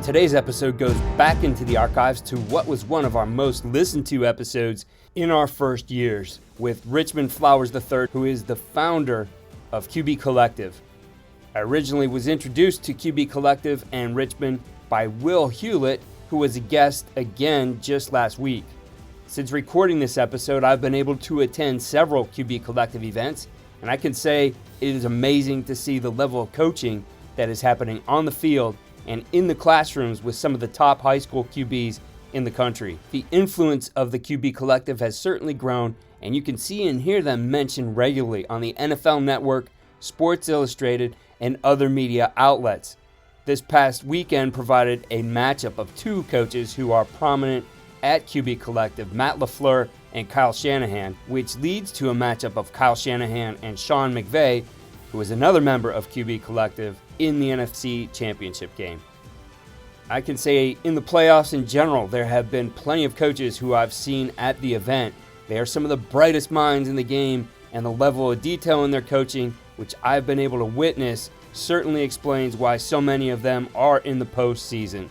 Today's episode goes back into the archives to what was one of our most listened to episodes in our first years with Richmond Flowers III, who is the founder of QB Collective. I originally was introduced to QB Collective and Richmond by Will Hewlett, who was a guest again just last week. Since recording this episode, I've been able to attend several QB Collective events, and I can say it is amazing to see the level of coaching that is happening on the field and in the classrooms with some of the top high school QBs in the country. The influence of the QB Collective has certainly grown, and you can see and hear them mentioned regularly on the NFL Network, Sports Illustrated, and other media outlets. This past weekend provided a matchup of two coaches who are prominent at QB Collective, Matt LaFleur and Kyle Shanahan, which leads to a matchup of Kyle Shanahan and Sean McVay, who is another member of QB Collective, in the NFC Championship game. I can say in the playoffs in general, there have been plenty of coaches who I've seen at the event. They are some of the brightest minds in the game, and the level of detail in their coaching, which I've been able to witness, certainly explains why so many of them are in the postseason.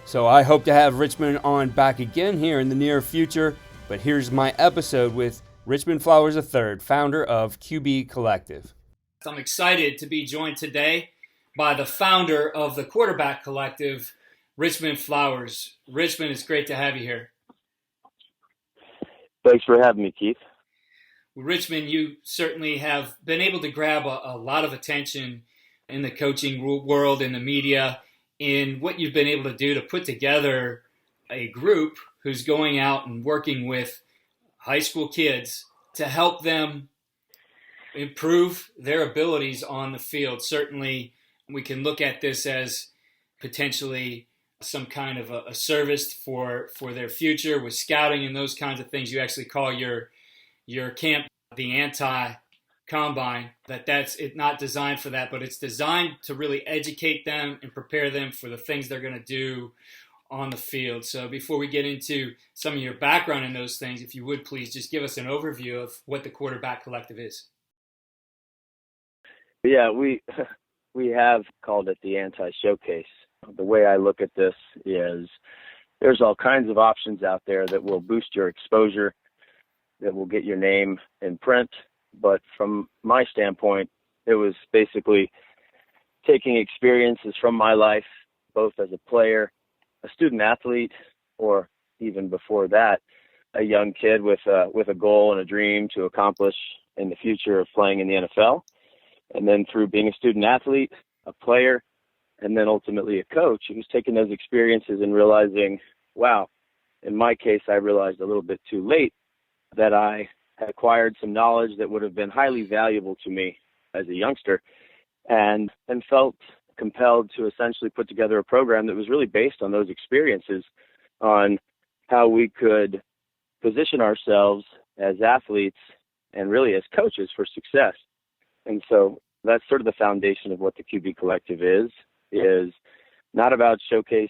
So I hope to have Richmond on back again here in the near future, but here's my episode with Richmond Flowers III, founder of QB Collective. I'm excited to be joined today by the founder of the Quarterback Collective, Richmond Flowers. Richmond, it's great to have you here. Thanks for having me, Keith. Richmond, you certainly have been able to grab a lot of attention in the coaching world, in the media, in what you've been able to do to put together a group who's going out and working with high school kids to help them improve their abilities on the field. Certainly, we can look at this as potentially some kind of a service for their future with scouting and those kinds of things. You actually call your camp the anti-combine, that's it, not designed for that, but it's designed to really educate them and prepare them for the things they're going to do on the field. So before we get into some of your background in those things, if you would please just give us an overview of what the Quarterback Collective is. Yeah, we have called it the anti-showcase. The way I look at this is there's all kinds of options out there that will boost your exposure, that will get your name in print. But from my standpoint, it was basically taking experiences from my life, both as a player, a student athlete, or even before that, a young kid with a goal and a dream to accomplish in the future of playing in the NFL. And then through being a student athlete, a player, and then ultimately a coach, who's taking those experiences and realizing, wow, in my case, I realized a little bit too late that I had acquired some knowledge that would have been highly valuable to me as a youngster, and felt compelled to essentially put together a program that was really based on those experiences, on how we could position ourselves as athletes and really as coaches for success. And so that's sort of the foundation of what the QB Collective is not about showcasing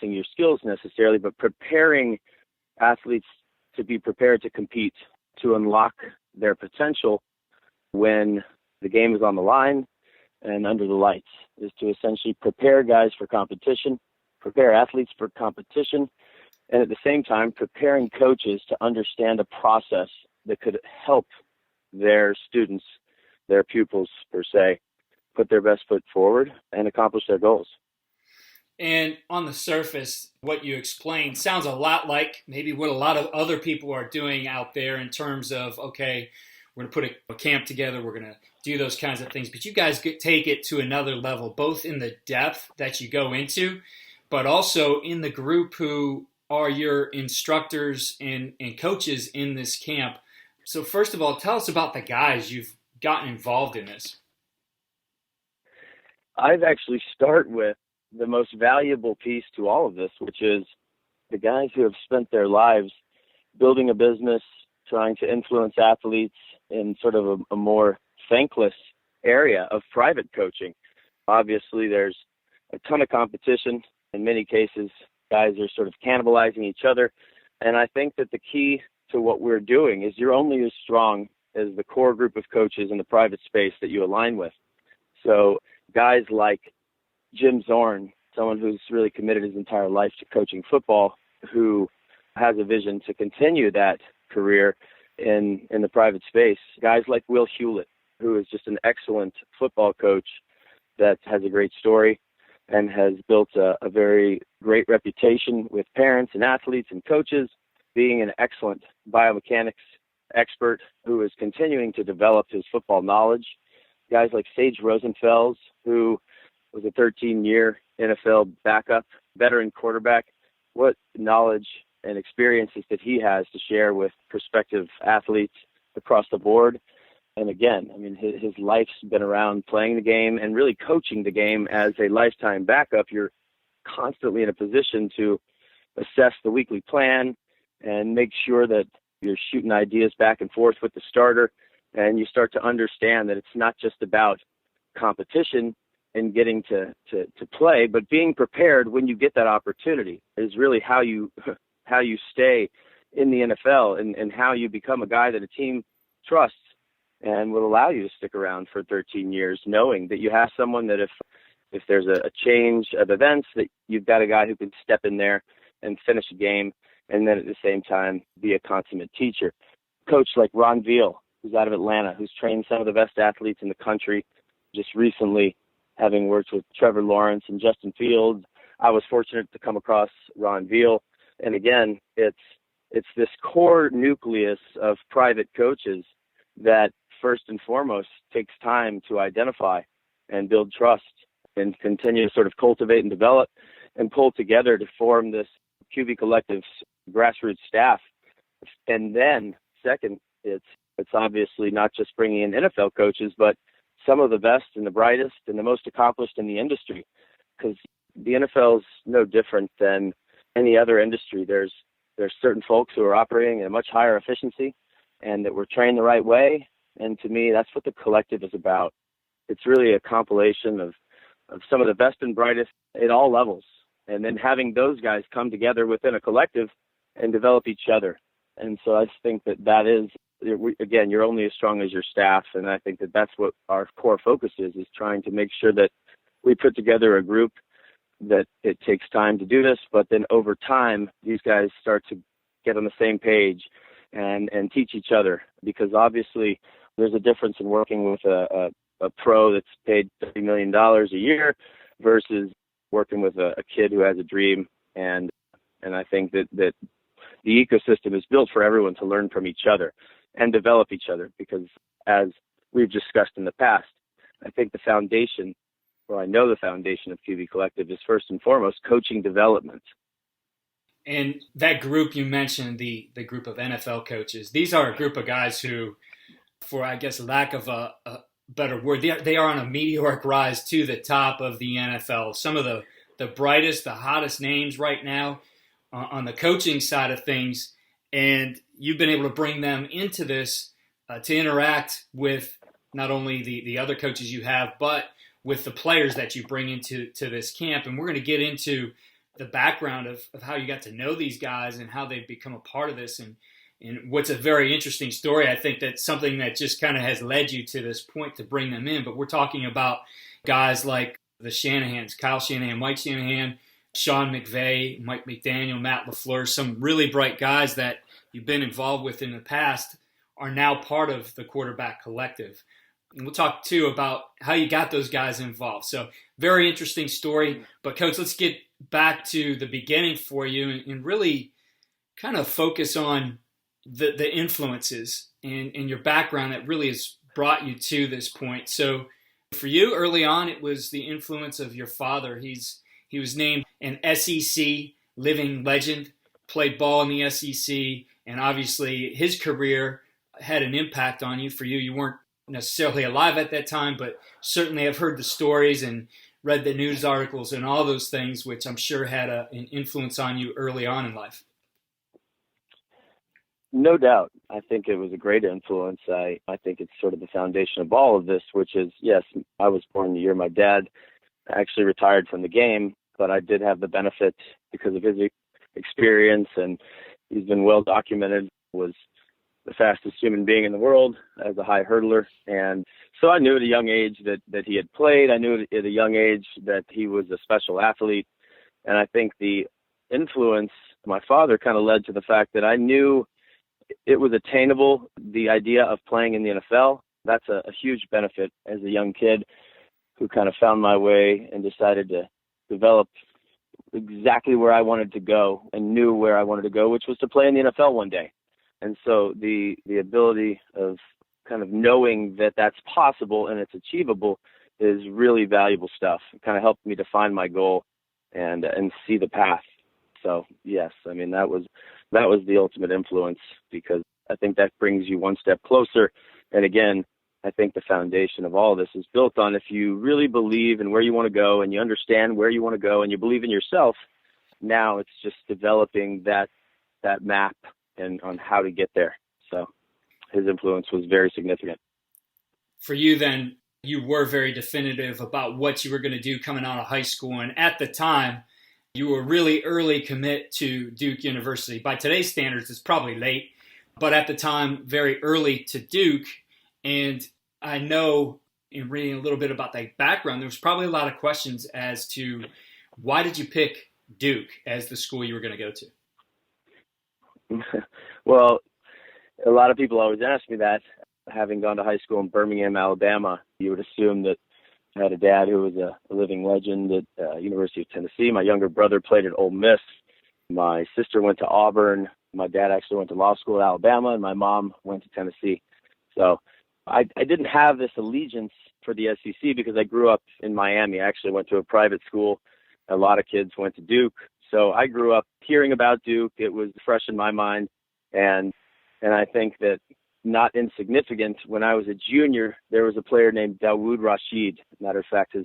your skills necessarily, but preparing athletes to be prepared to compete, to unlock their potential when the game is on the line and under the lights, is to essentially prepare guys for competition, prepare athletes for competition, and at the same time preparing coaches to understand a process that could help their students, their pupils per se, put their best foot forward and accomplish their goals. And on the surface, what you explained sounds a lot like maybe what a lot of other people are doing out there in terms of, okay, we're going to put a camp together, we're going to do those kinds of things. But you guys take it to another level, both in the depth that you go into, but also in the group who are your instructors and coaches in this camp. So first of all, tell us about the guys you've gotten involved in this. I'd actually start with the most valuable piece to all of this, which is the guys who have spent their lives building a business, trying to influence athletes in sort of a more thankless area of private coaching. Obviously, there's a ton of competition. In many cases, guys are sort of cannibalizing each other. And I think that the key to what we're doing is you're only as strong as the core group of coaches in the private space that you align with. So guys like Jim Zorn, someone who's really committed his entire life to coaching football, who has a vision to continue that career in the private space. Guys like Will Hewlett, who is just an excellent football coach that has a great story and has built a very great reputation with parents and athletes and coaches, being an excellent biomechanics expert who is continuing to develop his football knowledge. Guys like Sage Rosenfels, who was a 13-year NFL backup, veteran quarterback. What knowledge and experiences that he has to share with prospective athletes across the board. And again, I mean, his life's been around playing the game and really coaching the game as a lifetime backup. You're constantly in a position to assess the weekly plan and make sure that you're shooting ideas back and forth with the starter. And you start to understand that it's not just about competition and getting to play, but being prepared when you get that opportunity is really how you stay in the NFL and how you become a guy that a team trusts and will allow you to stick around for 13 years, knowing that you have someone that if there's a change of events, that you've got a guy who can step in there and finish a game, and then at the same time be a consummate teacher. Coach like Ron Veal, who's out of Atlanta, who's trained some of the best athletes in the country, just recently having worked with Trevor Lawrence and Justin Fields. I was fortunate to come across Ron Veal. And again, it's this core nucleus of private coaches that first and foremost takes time to identify and build trust and continue to sort of cultivate and develop and pull together to form this QB Collective's grassroots staff. And then second, it's obviously not just bringing in NFL coaches, but some of the best and the brightest and the most accomplished in the industry, because the NFL is no different than any other industry. There's certain folks who are operating at a much higher efficiency and that we're trained the right way. And to me, that's what the collective is about. It's really a compilation of some of the best and brightest at all levels. And then having those guys come together within a collective and develop each other. And so I just think that is, again, you're only as strong as your staff. And I think that that's what our core focus is trying to make sure that we put together a group that it takes time to do this, but then over time, these guys start to get on the same page and teach each other, because obviously there's a difference in working with a pro that's paid $30 million a year versus working with a kid who has a dream. And I think that the ecosystem is built for everyone to learn from each other and develop each other, because as we've discussed in the past, I think the foundation, or I know the foundation of QB Collective is first and foremost coaching development. And that group you mentioned, the group of NFL coaches, these are a group of guys who, for I guess lack of a better word, they are on a meteoric rise to the top of the NFL. Some of the brightest, the hottest names right now on the coaching side of things. And you've been able to bring them into this to interact with not only the other coaches you have, but with the players that you bring into this camp. And we're going to get into the background of how you got to know these guys and how they've become a part of this. And what's a very interesting story, I think that's something that just kind of has led you to this point to bring them in. But we're talking about guys like the Shanahans, Kyle Shanahan, Mike Shanahan, Sean McVay, Mike McDaniel, Matt LaFleur, some really bright guys that you've been involved with in the past are now part of the quarterback collective. And we'll talk, too, about how you got those guys involved. So very interesting story. But, Coach, let's get back to the beginning for you and really kind of focus on the influences and your background that really has brought you to this point. So for you, early on, it was the influence of your father. He was named an SEC living legend, played ball in the SEC, and obviously his career had an impact on you. For you, you weren't necessarily alive at that time, but certainly I've heard the stories and read the news articles and all those things, which I'm sure had an influence on you early on in life. No doubt. I think it was a great influence. I think it's sort of the foundation of all of this, which is, yes, I was born the year my dad actually retired from the game, but I did have the benefit because of his experience, and he's been well documented, was the fastest human being in the world as a high hurdler. And so I knew at a young age that he had played. I knew at a young age that he was a special athlete. And I think the influence of my father kind of led to the fact that I knew it was attainable, the idea of playing in the NFL. That's a huge benefit as a young kid who kind of found my way and decided to develop exactly where I wanted to go and knew where I wanted to go, which was to play in the NFL one day. And so the ability of kind of knowing that that's possible and it's achievable is really valuable stuff. It kind of helped me define my goal and see the path. So yes, I mean, that was the ultimate influence, because I think that brings you one step closer. And again, I think the foundation of all of this is built on, if you really believe in where you want to go and you understand where you want to go and you believe in yourself, now it's just developing that map and on how to get there. So his influence was very significant. For you then, you were very definitive about what you were going to do coming out of high school. And at the time, you were really early commit to Duke University. By today's standards, it's probably late, but at the time, very early to Duke. And I know in reading a little bit about that background, there was probably a lot of questions as to why did you pick Duke as the school you were going to go to? Well, a lot of people always ask me that. Having gone to high school in Birmingham, Alabama, you would assume that I had a dad who was a living legend at University of Tennessee. My younger brother played at Ole Miss. My sister went to Auburn. My dad actually went to law school at Alabama, and my mom went to Tennessee. So I didn't have this allegiance for the SEC because I grew up in Miami. I actually went to a private school. A lot of kids went to Duke. So I grew up hearing about Duke. It was fresh in my mind. And I think that not insignificant, when I was a junior, there was a player named Dawood Rashid. Matter of fact,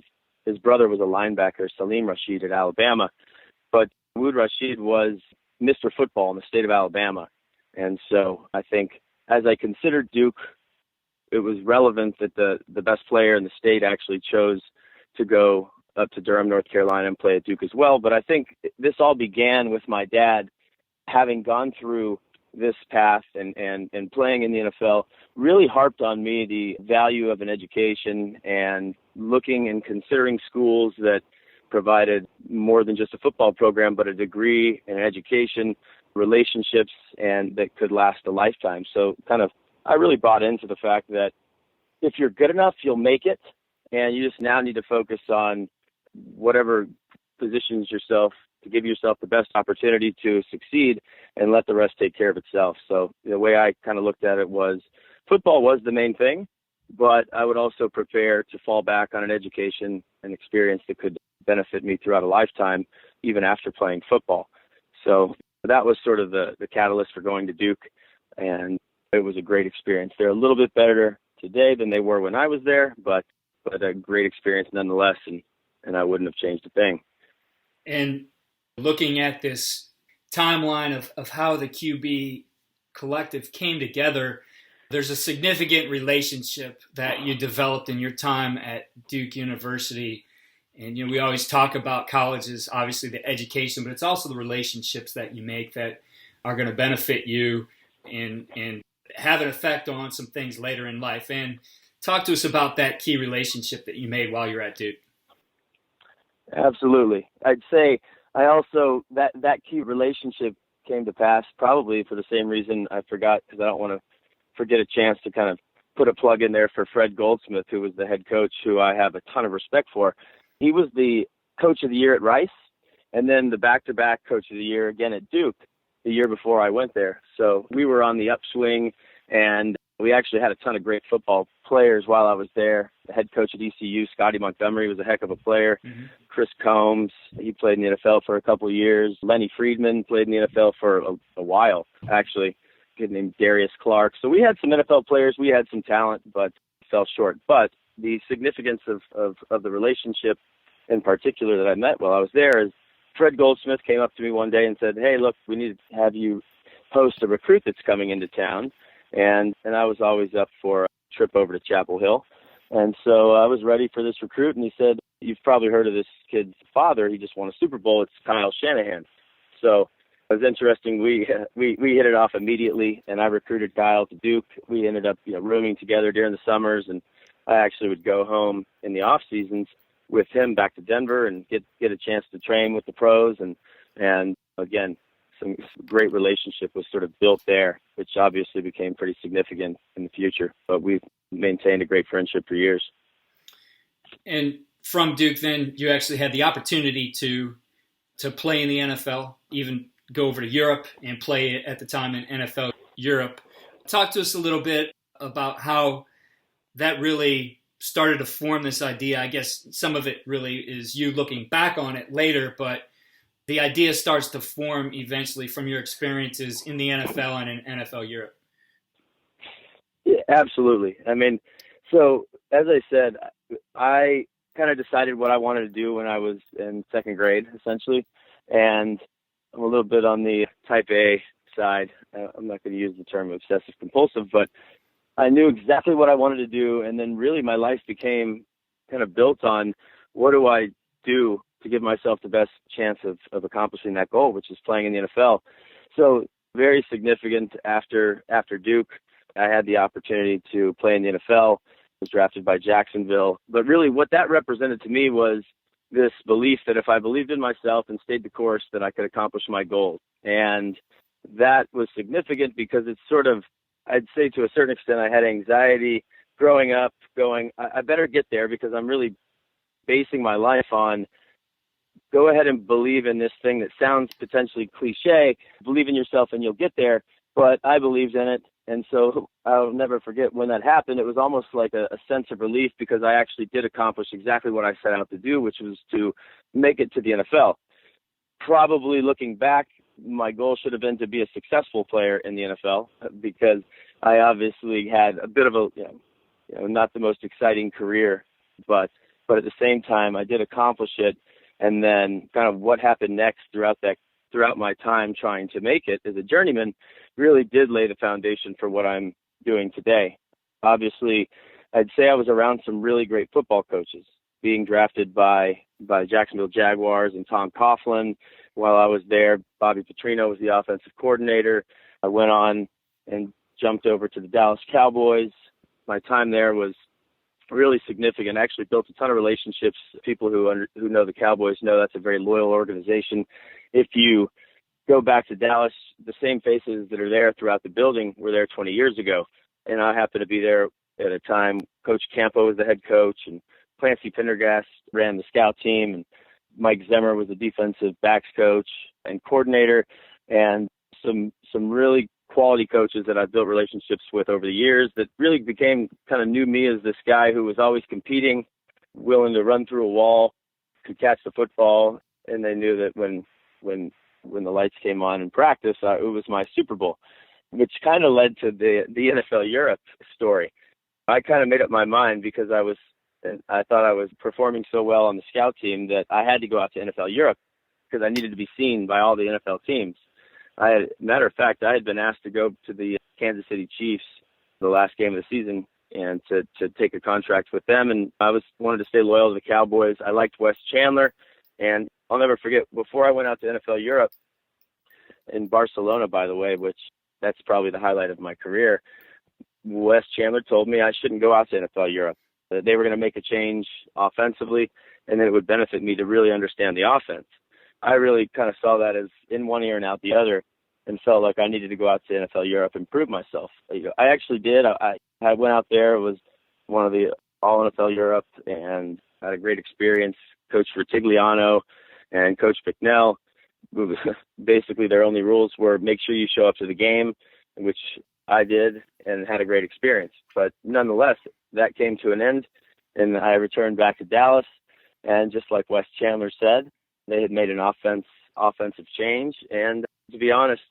his brother was a linebacker, Salim Rashid, at Alabama. But Dawood Rashid was Mr. Football in the state of Alabama. And so I think as I considered Duke, it was relevant that the best player in the state actually chose to go up to Durham, North Carolina and play at Duke as well. But I think this all began with my dad having gone through this path and playing in the NFL, really harped on me the value of an education and looking and considering schools that provided more than just a football program, but a degree and an education, relationships, and that could last a lifetime. So I really bought into the fact that if you're good enough, you'll make it. And you just now need to focus on whatever positions yourself to give yourself the best opportunity to succeed and let the rest take care of itself. So the way I kind of looked at it was football was the main thing, but I would also prepare to fall back on an education and experience that could benefit me throughout a lifetime, even after playing football. So that was sort of the catalyst for going to Duke. And it was a great experience. They're a little bit better today than they were when I was there, but a great experience nonetheless. And I wouldn't have changed a thing. And looking at this timeline of how the QB collective came together, there's a significant relationship that you developed in your time at Duke University. And, we always talk about colleges, obviously the education, but it's also the relationships that you make that are going to benefit you and have an effect on some things later in life. And talk to us about that key relationship that you made while you're at Duke. Absolutely. I'd say I also, that key relationship came to pass probably for the same reason I forgot, because I don't want to forget a chance to kind of put a plug in there for Fred Goldsmith, who was the head coach, who I have a ton of respect for. He was the coach of the year at Rice, and then the back-to-back coach of the year again at Duke the year before I went there. So we were on the upswing, and we actually had a ton of great football players while I was there. The head coach at ECU, Scotty Montgomery, was a heck of a player. Mm-hmm. Chris Combs, he played in the NFL for a couple of years. Lenny Friedman played in the NFL for a while, actually. A kid named Darius Clark. So we had some NFL players. We had some talent, but fell short. But the significance of the relationship in particular that I met while I was there is Fred Goldsmith came up to me one day and said, "Hey, look, we need to have you host a recruit that's coming into town." And I was always up for a trip over to Chapel Hill. And so I was ready for this recruit. And he said, "You've probably heard of this kid's father. He just won a Super Bowl. It's Kyle Shanahan." So It was interesting. We hit it off immediately, and I recruited Kyle to Duke. We ended up rooming together during the summers, and I actually would go home in the off seasons with him back to Denver and get a chance to train with the pros, and again, some great relationship was sort of built there, which obviously became pretty significant in the future. But we've maintained a great friendship for years. And from Duke, then you actually had the opportunity to play in the NFL, even go over to Europe and play at the time in NFL Europe. Talk to us a little bit about how that really started to form this idea. I guess some of it really is you looking back on it later, but the idea starts to form eventually from your experiences in the NFL and in NFL Europe. Yeah, absolutely. I mean, so as I said, I kind of decided what I wanted to do when I was in second grade, essentially. And I'm a little bit on the type A side. I'm not going to use the term obsessive compulsive, but I knew exactly what I wanted to do. And then really my life became kind of built on what do I do to give myself the best chance of accomplishing that goal, which is playing in the NFL. So very significant after Duke, I had the opportunity to play in the NFL. I was drafted by Jacksonville. But really what that represented to me was this belief that if I believed in myself and stayed the course, that I could accomplish my goals. And that was significant because it's sort of, I'd say to a certain extent, I had anxiety growing up going, I better get there because I'm really basing my life on go ahead and believe in this thing that sounds potentially cliche, believe in yourself and you'll get there. But I believed in it. And so I'll never forget when that happened. It was almost like a sense of relief because I actually did accomplish exactly what I set out to do, which was to make it to the NFL. Probably looking back, my goal should have been to be a successful player in the NFL because I obviously had a bit of a, not the most exciting career, but at the same time, I did accomplish it. And then kind of what happened next throughout my time trying to make it as a journeyman really did lay the foundation for what I'm doing today. Obviously, I'd say I was around some really great football coaches, being drafted by Jacksonville Jaguars and Tom Coughlin. While I was there, Bobby Petrino was the offensive coordinator. I went on and jumped over to the Dallas Cowboys. My time there was really significant. I actually built a ton of relationships. People who know the Cowboys know that's a very loyal organization. If you go back to Dallas, the same faces that are there throughout the building were there 20 years ago. And I happened to be there at a time. Coach Campo was the head coach, and Clancy Pendergast ran the scout team, and Mike Zimmer was the defensive backs coach and coordinator, and some really quality coaches that I've built relationships with over the years that really knew me as this guy who was always competing, willing to run through a wall, could catch the football, and they knew that when the lights came on in practice, it was my Super Bowl, which kind of led to the NFL Europe story. I kind of made up my mind because I thought I was performing so well on the scout team that I had to go out to NFL Europe because I needed to be seen by all the NFL teams. Matter of fact, I had been asked to go to the Kansas City Chiefs the last game of the season and to take a contract with them. And I wanted to stay loyal to the Cowboys. I liked Wes Chandler. And I'll never forget, before I went out to NFL Europe in Barcelona, by the way, which that's probably the highlight of my career, Wes Chandler told me I shouldn't go out to NFL Europe. That they were going to make a change offensively, and then it would benefit me to really understand the offense. I really kind of saw that as in one ear and out the other, and felt like I needed to go out to NFL Europe and prove myself. I actually did. I went out there, was one of the all NFL Europe, and had a great experience. Coach Vertigliano and Coach Bicknell, basically their only rules were make sure you show up to the game, which I did and had a great experience. But nonetheless, that came to an end, and I returned back to Dallas. And just like Wes Chandler said, they had made an offensive change. And to be honest,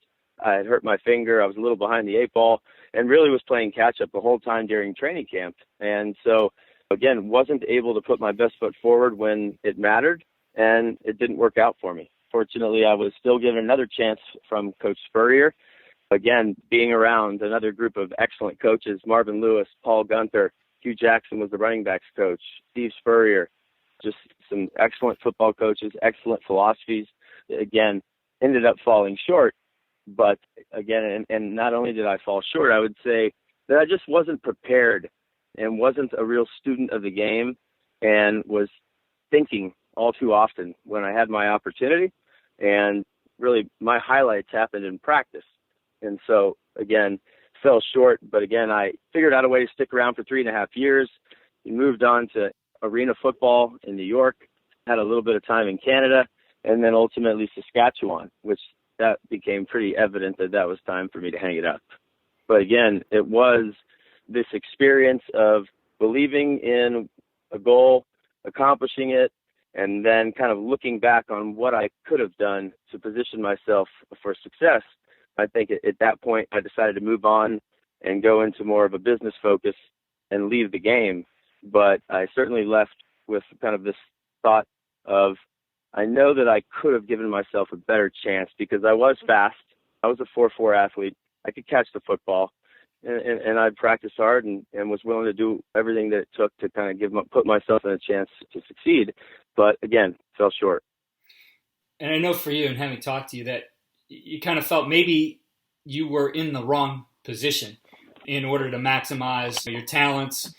I had hurt my finger. I was a little behind the eight ball and really was playing catch up the whole time during training camp. And so, again, wasn't able to put my best foot forward when it mattered, and it didn't work out for me. Fortunately, I was still given another chance from Coach Spurrier. Again, being around another group of excellent coaches, Marvin Lewis, Paul Gunther, Hugh Jackson was the running backs coach, Steve Spurrier, just some excellent football coaches, excellent philosophies. Again, ended up falling short. But again, and not only did I fall short, I would say that I just wasn't prepared and wasn't a real student of the game, and was thinking all too often when I had my opportunity. And really my highlights happened in practice. And so again, fell short, but again, I figured out a way to stick around for 3.5 years. We moved on to arena football in New York, had a little bit of time in Canada, and then ultimately Saskatchewan, which that became pretty evident that that was time for me to hang it up. But again, it was this experience of believing in a goal, accomplishing it, and then kind of looking back on what I could have done to position myself for success. I think at that point, I decided to move on and go into more of a business focus and leave the game. But I certainly left with kind of this thought of, I know that I could have given myself a better chance because I was fast. I was a 4.4 athlete. I could catch the football, and I practiced hard and was willing to do everything that it took to kind of put myself in a chance to succeed. But again, fell short. And I know for you, and having talked to you, that you kind of felt maybe you were in the wrong position in order to maximize your talents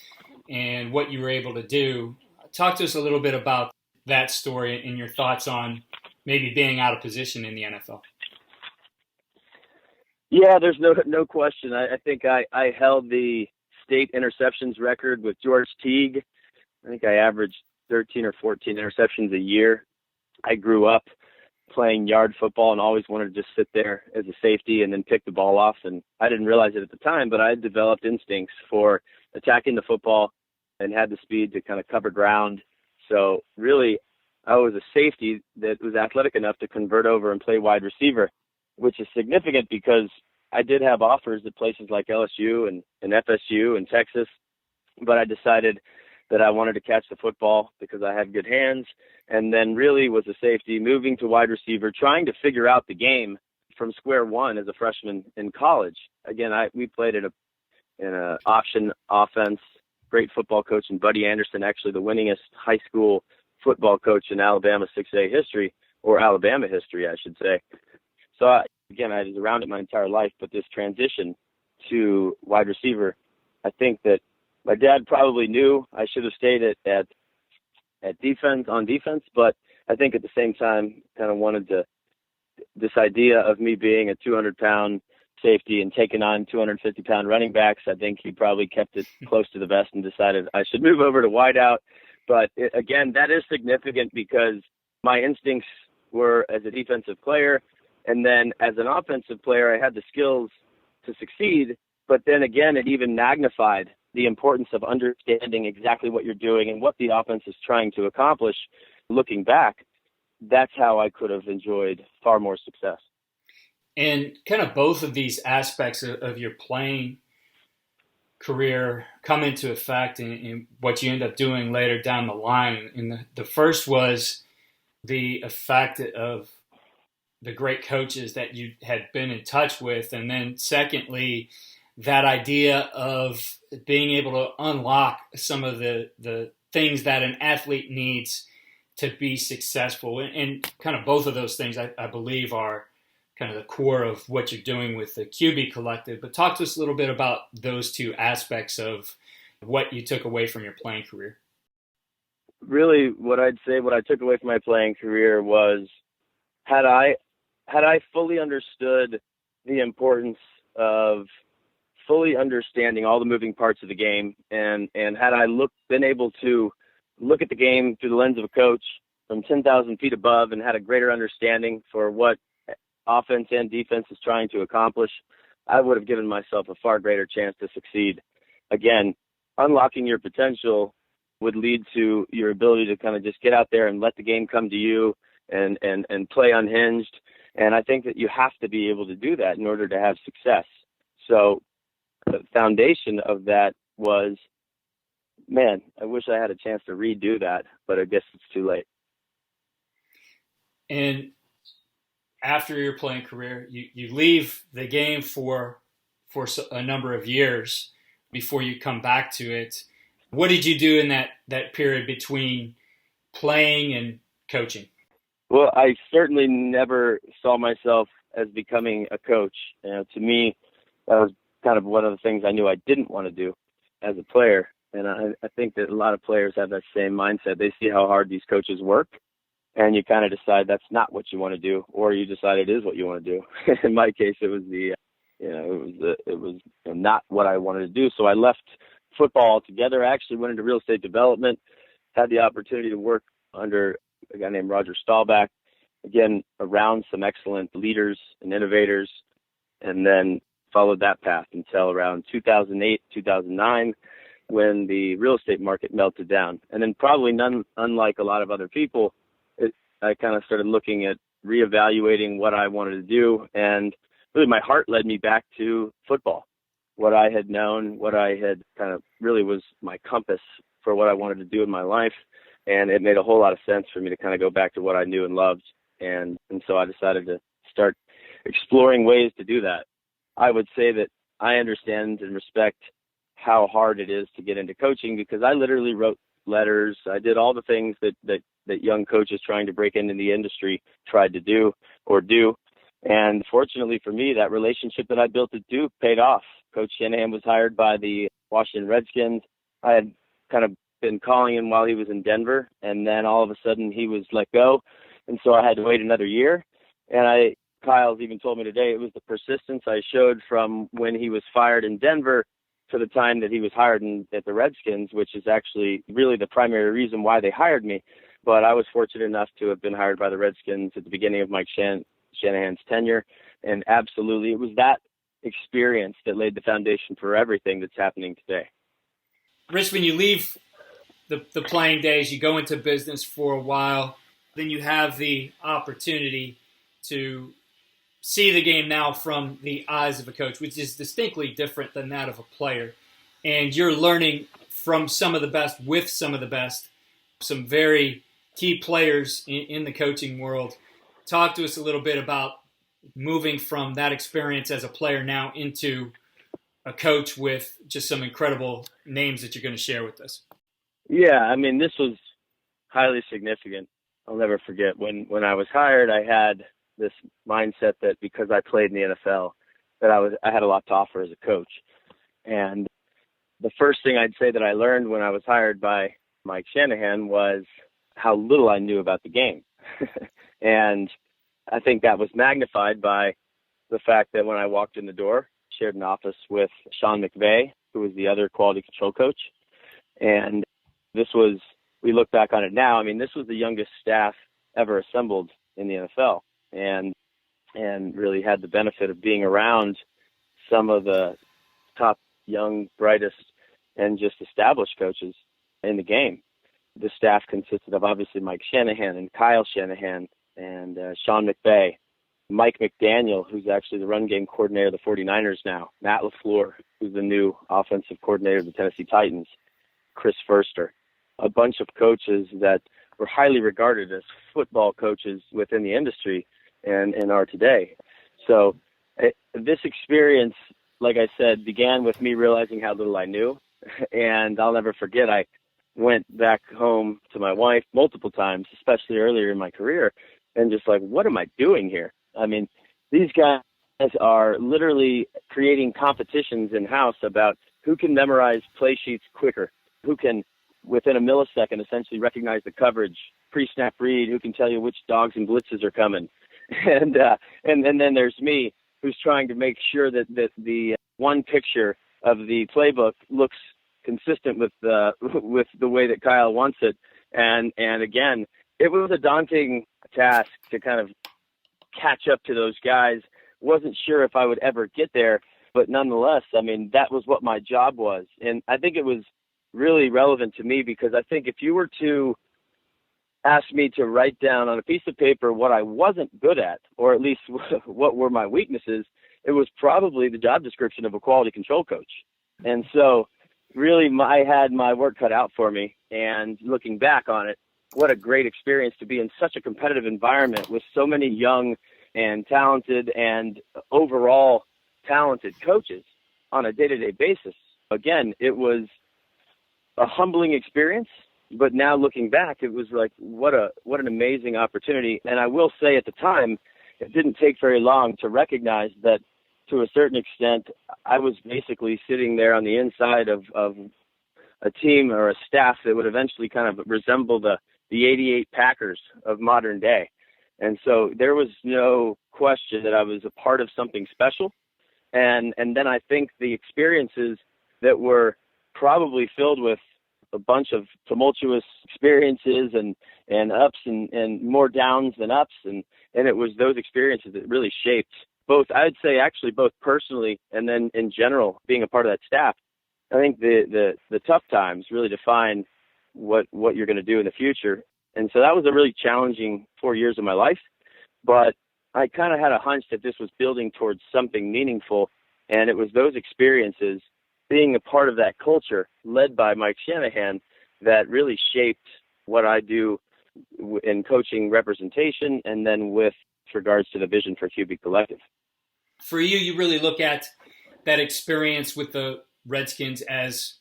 and what you were able to do. Talk to us a little bit about that story and your thoughts on maybe being out of position in the NFL. Yeah, there's no question. I think I held the state interceptions record with George Teague. I think I averaged 13 or 14 interceptions a year. I grew up playing yard football and always wanted to just sit there as a safety and then pick the ball off. And I didn't realize it at the time, but I had developed instincts for attacking the football and had the speed to kind of cover ground. So really, I was a safety that was athletic enough to convert over and play wide receiver, which is significant because I did have offers at places like LSU and FSU and Texas, but I decided that I wanted to catch the football because I had good hands, and then really was a safety, moving to wide receiver, trying to figure out the game from square one as a freshman in college. Again, we played in an option offense. Great football coach, and Buddy Anderson, actually the winningest high school football coach in Alabama 6A history, or Alabama history, I should say. So I was around it my entire life, but this transition to wide receiver, I think that my dad probably knew I should have stayed at defense, but I think at the same time kind of wanted this idea of me being a 200-pound safety and taking on 250-pound running backs. I think he probably kept it close to the vest and decided I should move over to wideout. But again, that is significant because my instincts were as a defensive player, and then as an offensive player, I had the skills to succeed. But then again, it even magnified the importance of understanding exactly what you're doing and what the offense is trying to accomplish. Looking back, that's how I could have enjoyed far more success. And kind of both of these aspects of your playing career come into effect in what you end up doing later down the line. And the first was the effect of the great coaches that you had been in touch with. And then secondly, that idea of being able to unlock some of the things that an athlete needs to be successful. And kind of both of those things, I believe, are kind of the core of what you're doing with the QB Collective. But talk to us a little bit about those two aspects of what you took away from your playing career. Really, what I took away from my playing career was, had I fully understood the importance of fully understanding all the moving parts of the game, and had I been able to look at the game through the lens of a coach from 10,000 feet above and had a greater understanding for what offense and defense is trying to accomplish, I would have given myself a far greater chance to succeed. Again, unlocking your potential would lead to your ability to kind of just get out there and let the game come to you and play unhinged. And I think that you have to be able to do that in order to have success. So the foundation of that was, man, I wish I had a chance to redo that, but I guess it's too late. And after your playing career, you leave the game for a number of years before you come back to it. What did you do in that period between playing and coaching? Well, I certainly never saw myself as becoming a coach. To me, that was kind of one of the things I knew I didn't want to do as a player. And I think that a lot of players have that same mindset. They see how hard these coaches work, and you kind of decide that's not what you want to do, or you decide it is what you want to do. In my case, it was not what I wanted to do. So I left football altogether. I actually went into real estate development, had the opportunity to work under a guy named Roger Staubach, again, around some excellent leaders and innovators, and then followed that path until around 2008, 2009, when the real estate market melted down. And then probably unlike a lot of other people, I kind of started looking at reevaluating what I wanted to do. And really my heart led me back to football. What I had known, what I had kind of really was my compass for what I wanted to do in my life. And it made a whole lot of sense for me to kind of go back to what I knew and loved. And so I decided to start exploring ways to do that. I would say that I understand and respect how hard it is to get into coaching, because I literally wrote letters. I did all the things that young coaches trying to break into the industry tried to do or do. And fortunately for me, that relationship that I built at Duke paid off. Coach Shanahan was hired by the Washington Redskins. I had kind of been calling him while he was in Denver, and then all of a sudden he was let go. And so I had to wait another year. And Kyle's even told me today, it was the persistence I showed from when he was fired in Denver to the time that he was hired at the Redskins, which is actually really the primary reason why they hired me. But I was fortunate enough to have been hired by the Redskins at the beginning of Mike Shanahan's tenure. And absolutely, it was that experience that laid the foundation for everything that's happening today. Richmond, you leave the playing days, you go into business for a while, then you have the opportunity to see the game now from the eyes of a coach, which is distinctly different than that of a player. And you're learning from some of the best, with some of the best, some very key players in the coaching world. Talk to us a little bit about moving from that experience as a player now into a coach with just some incredible names that you're going to share with us. Yeah, I mean, this was highly significant. I'll never forget when I was hired, I had this mindset that because I played in the NFL, that I had a lot to offer as a coach. And the first thing I'd say that I learned when I was hired by Mike Shanahan was how little I knew about the game. And I think that was magnified by the fact that when I walked in the door, shared an office with Sean McVay, who was the other quality control coach. And we look back on it now, I mean, this was the youngest staff ever assembled in the NFL, and really had the benefit of being around some of the top young, brightest, and just established coaches in the game. The staff consisted of obviously Mike Shanahan and Kyle Shanahan and Sean McVay, Mike McDaniel, who's actually the run game coordinator of the 49ers now, Matt LaFleur, who's the new offensive coordinator of the Tennessee Titans, Chris Furster, a bunch of coaches that were highly regarded as football coaches within the industry and are today. So this experience, like I said, began with me realizing how little I knew. And I'll never forget, I went back home to my wife multiple times, especially earlier in my career, and just like, what am I doing here? I mean, these guys are literally creating competitions in-house about who can memorize play sheets quicker, who can, within a millisecond, essentially recognize the coverage, pre-snap read, who can tell you which dogs and blitzes are coming. And then there's me, who's trying to make sure that the one picture of the playbook looks consistent with the way that Kyle wants it. And again, it was a daunting task to kind of catch up to those guys. Wasn't sure if I would ever get there, but nonetheless, I mean, that was what my job was. And I think it was really relevant to me, because I think if you were to ask me to write down on a piece of paper what I wasn't good at, or at least what were my weaknesses, it was probably the job description of a quality control coach. And so really I had my work cut out for me. And looking back on it, what a great experience to be in such a competitive environment with so many young and talented and overall talented coaches on a day-to-day basis. Again, it was a humbling experience, But now looking back, it was like, what an amazing opportunity. And I will say at the time, it didn't take very long to recognize that to a certain extent, I was basically sitting there on the inside of a team or a staff that would eventually kind of resemble the 88 Packers of modern day. And so there was no question that I was a part of something special. And then I think the experiences that were probably filled with a bunch of tumultuous experiences and ups and more downs than ups. And it was those experiences that really shaped both, I'd say actually both personally and then in general, being a part of that staff. I think the tough times really define what you're going to do in the future. And so that was a really challenging 4 years of my life, but I kind of had a hunch that this was building towards something meaningful. And it was those experiences, being a part of that culture led by Mike Shanahan, that really shaped what I do in coaching representation and then with regards to the vision for QB Collective. For you, you really look at that experience with the Redskins as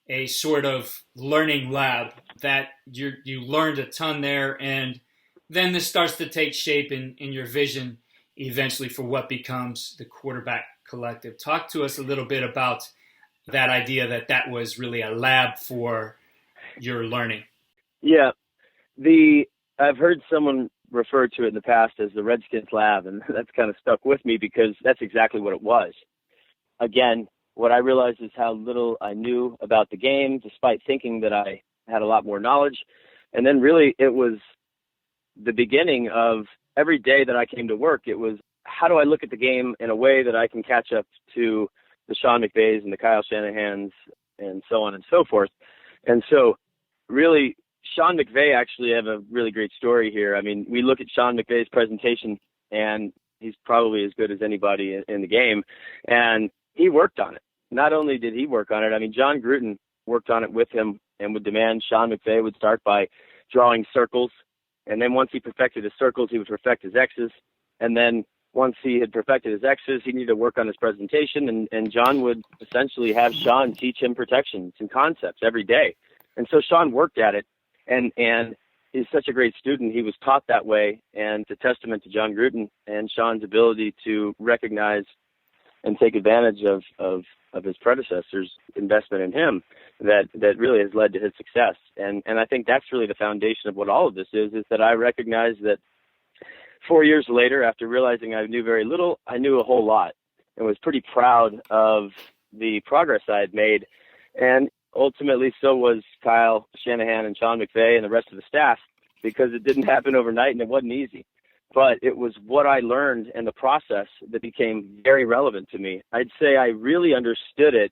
a sort of learning lab, that you learned a ton there, and then this starts to take shape in your vision eventually for what becomes the Quarterback Collective. Talk to us a little bit about that idea that was really a lab for your learning. Yeah, I've heard someone refer to it in the past as the Redskins lab, and that's kind of stuck with me because that's exactly what it was. Again, what I realized is how little I knew about the game, despite thinking that I had a lot more knowledge. And then really it was the beginning of every day that I came to work. It was, how do I look at the game in a way that I can catch up to the Sean McVays and the Kyle Shanahans and so on and so forth. And so really, Sean McVay actually have a really great story here. I mean, we look at Sean McVay's presentation, and he's probably as good as anybody in the game. And he worked on it. Not only did he work on it, I mean, John Gruden worked on it with him and would demand Sean McVay would start by drawing circles. And then once he perfected his circles, he would perfect his X's. And then once he had perfected his X's, he needed to work on his presentation. And John would essentially have Sean teach him protections and concepts every day. And so Sean worked at it. And he's such a great student. He was taught that way. And it's a testament to John Gruden and Sean's ability to recognize and take advantage of his predecessors' investment in him that really has led to his success. And I think that's really the foundation of what all of this is that I recognize that 4 years later, after realizing I knew very little, I knew a whole lot and was pretty proud of the progress I had made. And ultimately, so was Kyle Shanahan and Sean McVay and the rest of the staff, because it didn't happen overnight and it wasn't easy. But it was what I learned in the process that became very relevant to me. I'd say I really understood it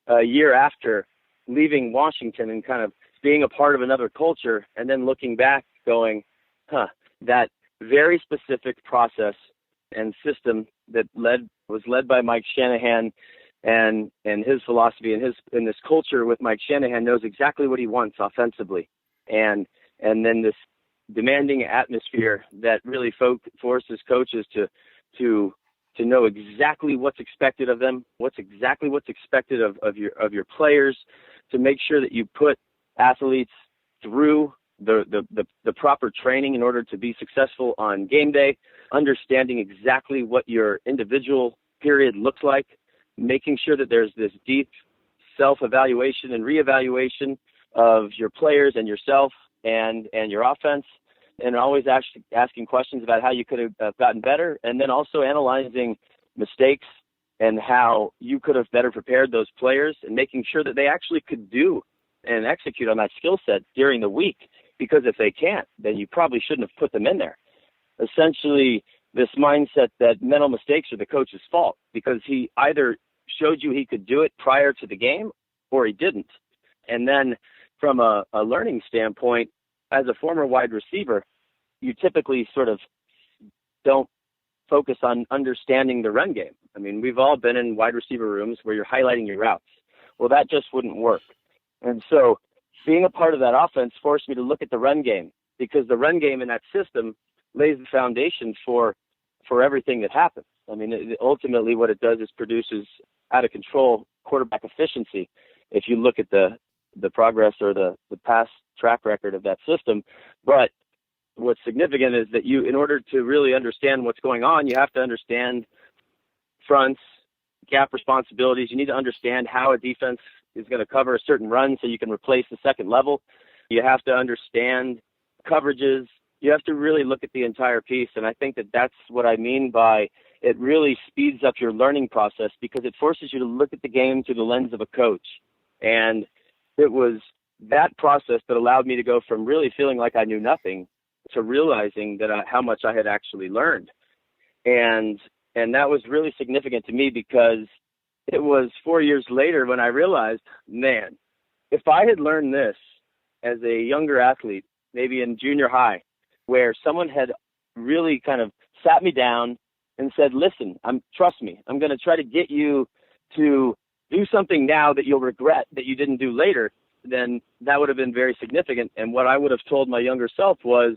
a year after leaving Washington and kind of being a part of another culture, and then looking back going, that very specific process and system that was led by Mike Shanahan and his philosophy and in this culture with Mike Shanahan knows exactly what he wants offensively. And then this demanding atmosphere that really forces coaches to know exactly what's expected of them, what's expected of your players, to make sure that you put athletes through the proper training in order to be successful on game day, understanding exactly what your individual period looks like, making sure that there's this deep self-evaluation and reevaluation of your players and yourself and your offense, and always asking questions about how you could have gotten better, and then also analyzing mistakes and how you could have better prepared those players, and making sure that they actually could do and execute on that skill set during the week, because if they can't, then you probably shouldn't have put them in there. Essentially, this mindset that mental mistakes are the coach's fault, because he either showed you he could do it prior to the game or he didn't. And then from a learning standpoint, as a former wide receiver, you typically sort of don't focus on understanding the run game. I mean, we've all been in wide receiver rooms where you're highlighting your routes. Well, that just wouldn't work. And so being a part of that offense forced me to look at the run game, because the run game in that system lays the foundation for everything that happens. I mean, ultimately what it does is produces out of control quarterback efficiency. If you look at the the progress or the past track record of that system. But what's significant is that in order to really understand what's going on, you have to understand fronts, gap responsibilities. You need to understand how a defense is going to cover a certain run so you can replace the second level. You have to understand coverages. You have to really look at the entire piece. And I think that that's what I mean by it really speeds up your learning process, because it forces you to look at the game through the lens of a coach. And it was that process that allowed me to go from really feeling like I knew nothing to realizing that how much I had actually learned. And that was really significant to me, because it was 4 years later when I realized, man, if I had learned this as a younger athlete, maybe in junior high, where someone had really kind of sat me down and said, listen, trust me, I'm going to try to get you to do something now that you'll regret that you didn't do later, then that would have been very significant. And what I would have told my younger self was,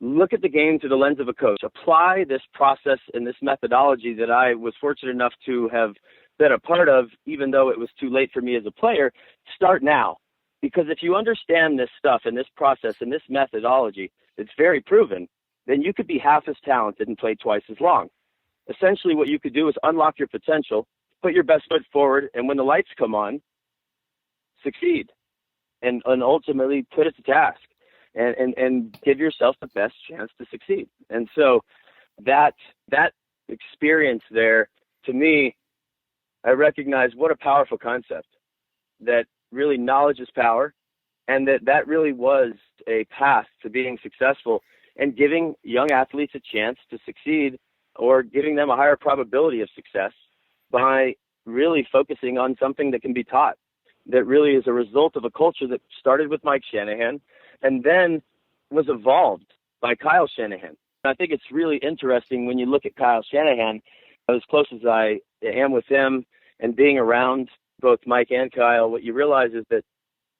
look at the game through the lens of a coach. Apply this process and this methodology that I was fortunate enough to have been a part of, even though it was too late for me as a player. Start now. Because if you understand this stuff and this process and this methodology, it's very proven, then you could be half as talented and play twice as long. Essentially, what you could do is unlock your potential, put your best foot forward, and when the lights come on, succeed and ultimately put it to task and give yourself the best chance to succeed. And so that experience there, to me, I recognize what a powerful concept, that really knowledge is power, and that really was a path to being successful and giving young athletes a chance to succeed, or giving them a higher probability of success by really focusing on something that can be taught, that really is a result of a culture that started with Mike Shanahan and then was evolved by Kyle Shanahan. I think it's really interesting when you look at Kyle Shanahan, as close as I am with him and being around both Mike and Kyle, what you realize is that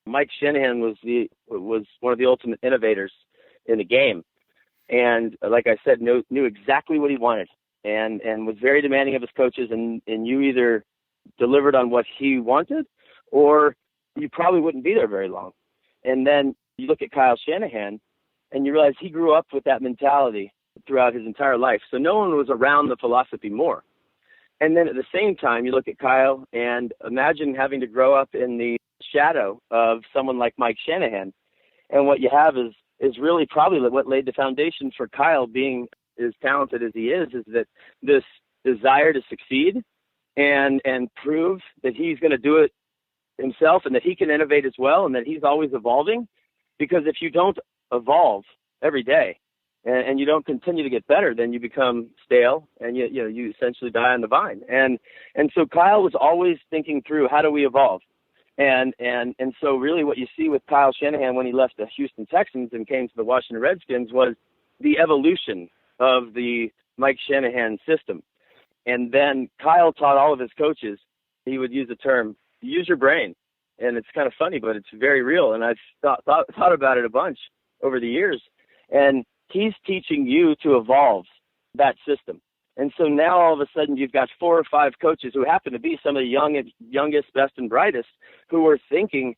Mike Shanahan was one of the ultimate innovators in the game. And like I said, knew exactly what he wanted and was very demanding of his coaches. And you either delivered on what he wanted, or you probably wouldn't be there very long. And then you look at Kyle Shanahan and you realize he grew up with that mentality throughout his entire life. So no one was around the philosophy more. And then at the same time, you look at Kyle and imagine having to grow up in the shadow of someone like Mike Shanahan. And what you have is really probably what laid the foundation for Kyle being as talented as he is that this desire to succeed and prove that he's going to do it himself and that he can innovate as well and that he's always evolving. Because if you don't evolve every day and you don't continue to get better, then you become stale and you essentially die on the vine. And so Kyle was always thinking through, how do we evolve? And so really what you see with Kyle Shanahan when he left the Houston Texans and came to the Washington Redskins was the evolution of the Mike Shanahan system. And then Kyle taught all of his coaches, he would use the term, use your brain. And it's kind of funny, but it's very real. And I've thought about it a bunch over the years. And he's teaching you to evolve that system. And so now all of a sudden you've got 4 or 5 coaches who happen to be some of the youngest, best, and brightest, who are thinking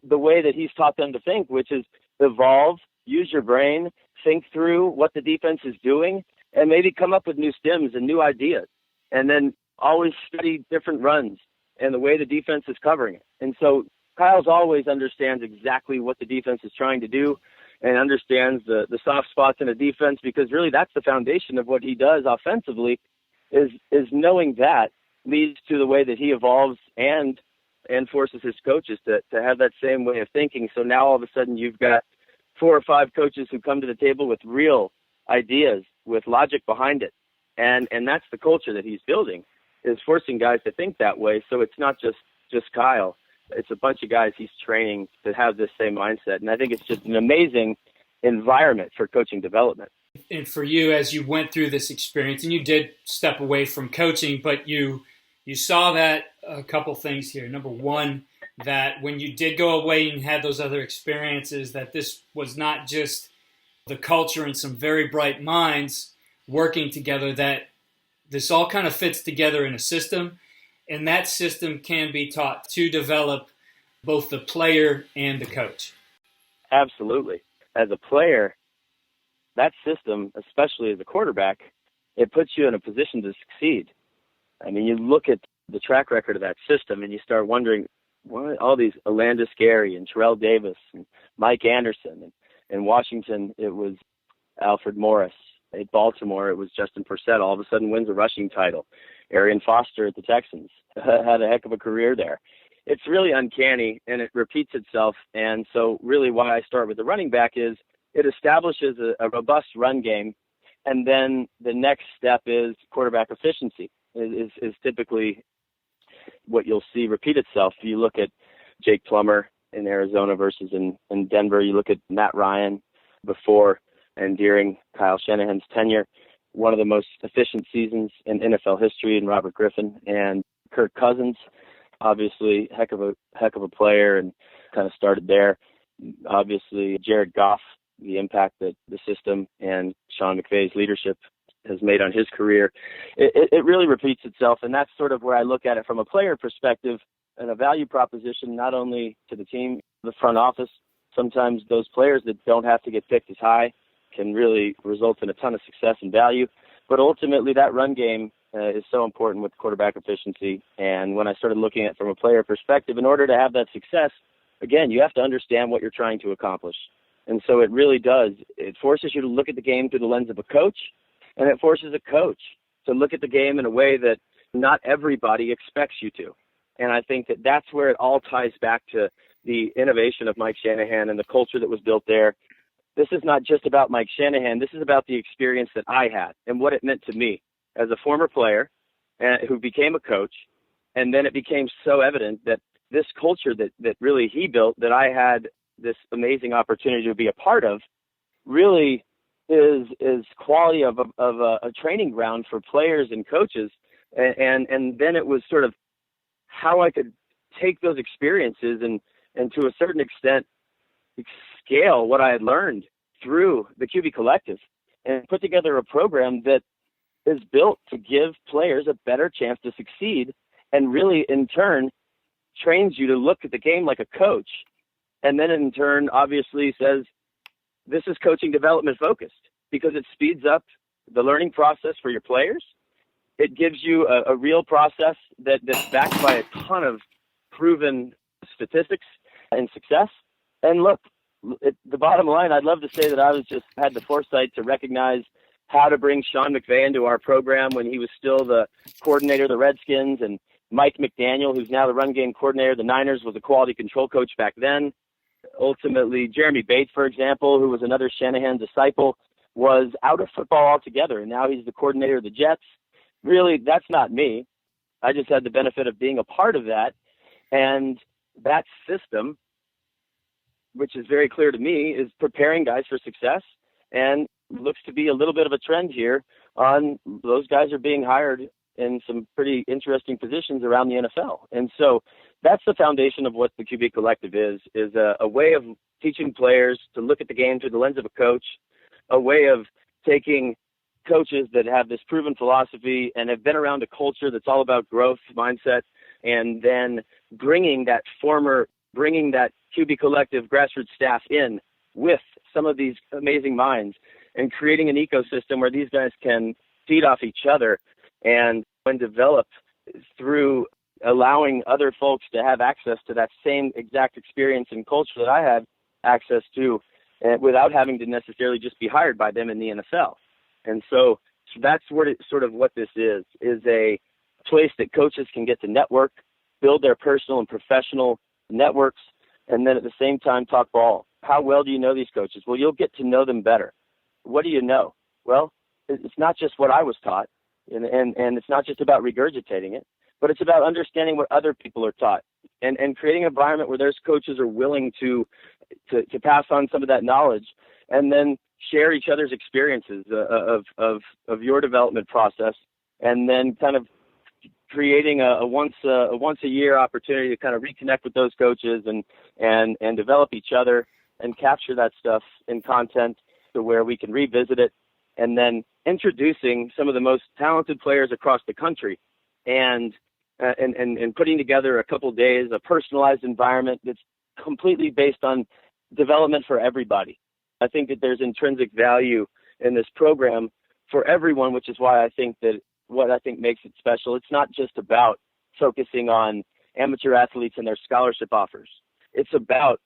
the way that he's taught them to think, which is evolve, use your brain, think through what the defense is doing, and maybe come up with new stems and new ideas. And then always study different runs and the way the defense is covering it. And so Kyle's always understands exactly what the defense is trying to do and understands the soft spots in a defense, because really that's the foundation of what he does offensively is knowing that leads to the way that he evolves and forces his coaches to have that same way of thinking. So now all of a sudden you've got 4 or 5 coaches who come to the table with real ideas, with logic behind it. And that's the culture that he's building, is forcing guys to think that way. So it's not just Kyle. It's a bunch of guys he's training to have this same mindset. And I think it's just an amazing environment for coaching development. And for you, as you went through this experience, and you did step away from coaching, but you saw that a couple things here. Number one, that when you did go away and had those other experiences, that this was not just the culture and some very bright minds working together, that this all kind of fits together in a system. And that system can be taught to develop both the player and the coach. Absolutely. As a player, that system, especially as a quarterback, it puts you in a position to succeed. I mean, you look at the track record of that system and you start wondering, what all these Alandis Gary and Terrell Davis and Mike Anderson, and in Washington it was Alfred Morris. At Baltimore it was Justin Forsett. All of a sudden wins a rushing title. Arian Foster at the Texans had a heck of a career there. It's really uncanny, and it repeats itself. And so really why I start with the running back is it establishes a robust run game, and then the next step is quarterback efficiency is typically what you'll see repeat itself. You look at Jake Plummer in Arizona versus in Denver. You look at Matt Ryan before and during Kyle Shanahan's tenure. One of the most efficient seasons in NFL history, and Robert Griffin and Kirk Cousins, obviously heck of a player, and kind of started there. Obviously Jared Goff, the impact that the system and Sean McVay's leadership has made on his career, it really repeats itself. And that's sort of where I look at it from a player perspective and a value proposition, not only to the team, the front office. Sometimes those players that don't have to get picked as high can really result in a ton of success and value. But ultimately that run game is so important with quarterback efficiency. And when I started looking at it from a player perspective, in order to have that success, again, you have to understand what you're trying to accomplish. And so it really does. It forces you to look at the game through the lens of a coach, and it forces a coach to look at the game in a way that not everybody expects you to. And I think that that's where it all ties back to the innovation of Mike Shanahan and the culture that was built there. This is not just about Mike Shanahan. This is about the experience that I had and what it meant to me as a former player who became a coach. And then it became so evident that this culture that really he built, that I had this amazing opportunity to be a part of, really is quality of a training ground for players and coaches. And then it was sort of how I could take those experiences and to a certain extent scale what I had learned through the QB Collective and put together a program that is built to give players a better chance to succeed, and really in turn trains you to look at the game like a coach. And then in turn obviously says, this is coaching development focused, because it speeds up the learning process for your players. It gives you a real process that's backed by a ton of proven statistics and success. And look, the bottom line, I'd love to say that I had the foresight to recognize how to bring Sean McVay into our program when he was still the coordinator of the Redskins, and Mike McDaniel, who's now the run game coordinator of the Niners, was a quality control coach back then. Ultimately, Jeremy Bates, for example, who was another Shanahan disciple, was out of football altogether, and now he's the coordinator of the Jets. Really, that's not me. I just had the benefit of being a part of that. And that system, which is very clear to me, is preparing guys for success, and looks to be a little bit of a trend here on those guys are being hired in some pretty interesting positions around the NFL. And so that's the foundation of what the QB Collective is a way of teaching players to look at the game through the lens of a coach, a way of taking coaches that have this proven philosophy and have been around a culture that's all about growth mindset, and then bringing that QB Collective grassroots staff in with some of these amazing minds and creating an ecosystem where these guys can feed off each other and develop through allowing other folks to have access to that same exact experience and culture that I had access to, without having to necessarily just be hired by them in the NFL. And so that's what this is a place that coaches can get to network, build their personal and professional networks, and then at the same time talk ball. How well do you know these coaches? Well, you'll get to know them better. What do you know? Well, it's not just what I was taught, and it's not just about regurgitating it, but it's about understanding what other people are taught, and creating an environment where those coaches are willing to pass on some of that knowledge, and then share each other's experiences of your development process, and then kind of creating a once a year opportunity to kind of reconnect with those coaches and develop each other and capture that stuff in content to where we can revisit it, and then introducing some of the most talented players across the country and and putting together a couple days, a personalized environment that's completely based on development for everybody. I think that there's intrinsic value in this program for everyone, which is why I think that what I think makes it special, it's not just about focusing on amateur athletes and their scholarship offers. It's about,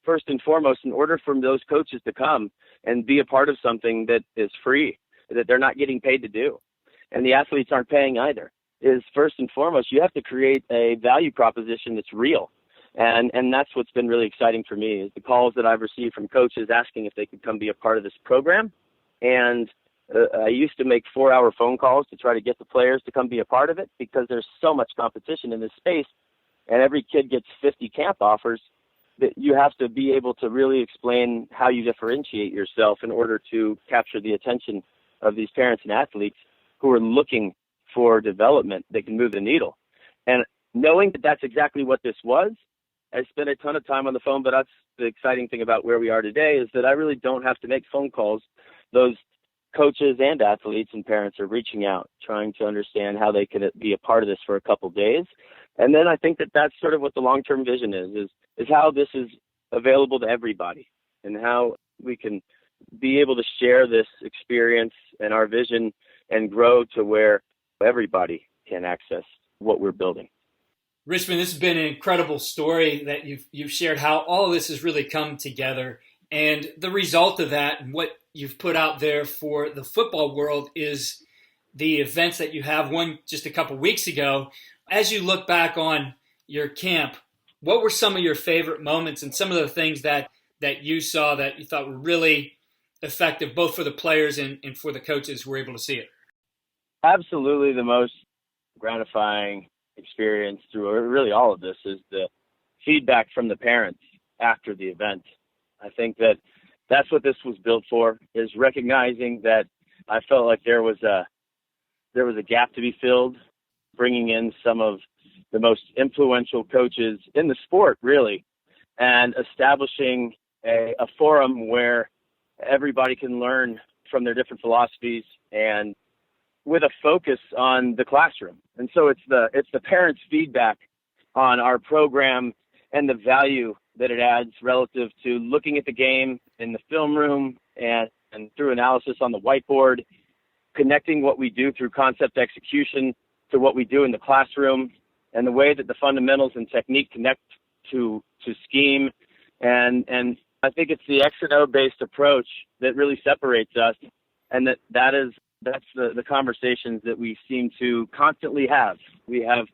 first and foremost, in order for those coaches to come and be a part of something that is free, that they're not getting paid to do, and the athletes aren't paying either, is first and foremost, you have to create a value proposition that's real. And that's what's been really exciting for me, is the calls that I've received from coaches asking if they could come be a part of this program. And I used to make 4-hour phone calls to try to get the players to come be a part of it, because there's so much competition in this space, and every kid gets 50 camp offers, that you have to be able to really explain how you differentiate yourself in order to capture the attention of these parents and athletes who are looking for development that can move the needle. And knowing that that's exactly what this was, I spent a ton of time on the phone, but that's the exciting thing about where we are today, is that I really don't have to make phone calls. Those coaches and athletes and parents are reaching out, trying to understand how they can be a part of this for a couple days. And then I think that that's sort of what the long-term vision is how this is available to everybody, and how we can be able to share this experience and our vision and grow to where everybody can access what we're building. Richmond, this has been an incredible story that you've shared, how all of this has really come together. And the result of that, and what you've put out there for the football world, is the events that you have, one just a couple weeks ago. As you look back on your camp, what were some of your favorite moments and some of the things that you saw that you thought were really effective, both for the players and for the coaches who were able to see it? Absolutely, the most gratifying experience through really all of this is the feedback from the parents after the event. I think that that's what this was built for, is recognizing that I felt like there was a gap to be filled, bringing in some of the most influential coaches in the sport, really, and establishing a forum where everybody can learn from their different philosophies, and with a focus on the classroom. And so it's the parents' feedback on our program and the value that it adds relative to looking at the game in the film room and through analysis on the whiteboard, connecting what we do through concept execution to what we do in the classroom, and the way that the fundamentals and technique connect to scheme. And I think it's the X and O based approach that really separates us, and that's the conversations that we seem to constantly have. We have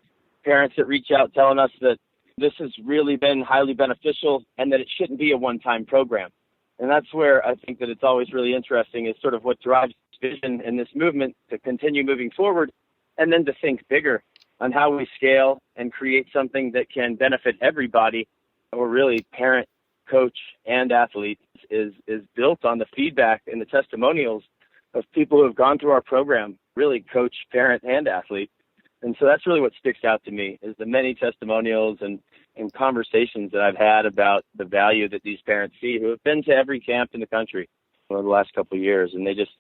parents that reach out telling us that this has really been highly beneficial and that it shouldn't be a one-time program. And that's where I think that it's always really interesting, is sort of what drives vision in this movement to continue moving forward, and then to think bigger on how we scale and create something that can benefit everybody, or really parent, coach, and athlete, is built on the feedback and the testimonials of people who have gone through our program, really coach, parent, and athlete. And so that's really what sticks out to me, is the many testimonials and conversations that I've had about the value that these parents see, who have been to every camp in the country over the last couple of years. And they just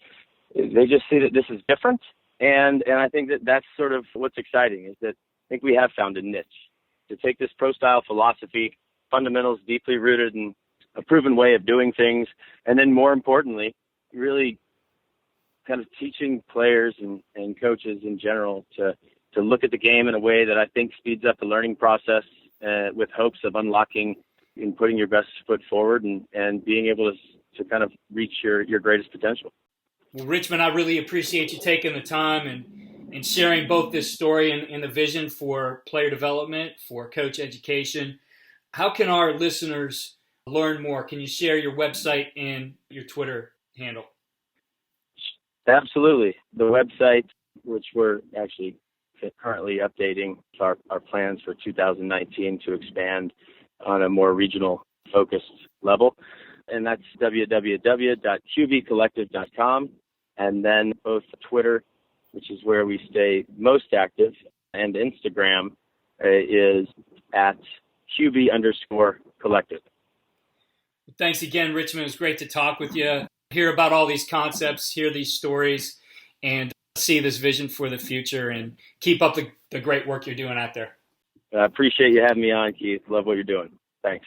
see that this is different. And I think that that's sort of what's exciting, is that I think we have found a niche to take this pro-style philosophy, fundamentals deeply rooted in a proven way of doing things, and then more importantly, really kind of teaching players and coaches in general to look at the game in a way that I think speeds up the learning process, with hopes of unlocking and putting your best foot forward and being able to kind of reach your greatest potential. Well, Richmond, I really appreciate you taking the time and sharing both this story and the vision for player development, for coach education. How can our listeners learn more? Can you share your website and your Twitter handle? Absolutely. The website, which we're actually currently updating our plans for 2019 to expand on a more regional focused level. And that's www.qbcollective.com. And then both Twitter, which is where we stay most active, and Instagram is at QB_collective. Thanks again, Richmond. It was great to talk with you, hear about all these concepts, hear these stories, and see this vision for the future, and keep up the the great work you're doing out there. I appreciate you having me on, Keith. Love what you're doing. Thanks.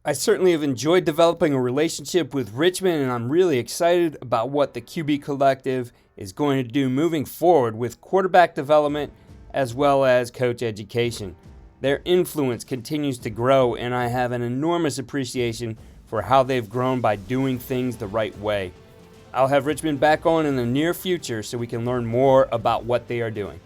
I certainly have enjoyed developing a relationship with Richmond, and I'm really excited about what the QB Collective is going to do moving forward with quarterback development as well as coach education. Their influence continues to grow, and I have an enormous appreciation for how they've grown by doing things the right way. I'll have Richmond back on in the near future so we can learn more about what they are doing.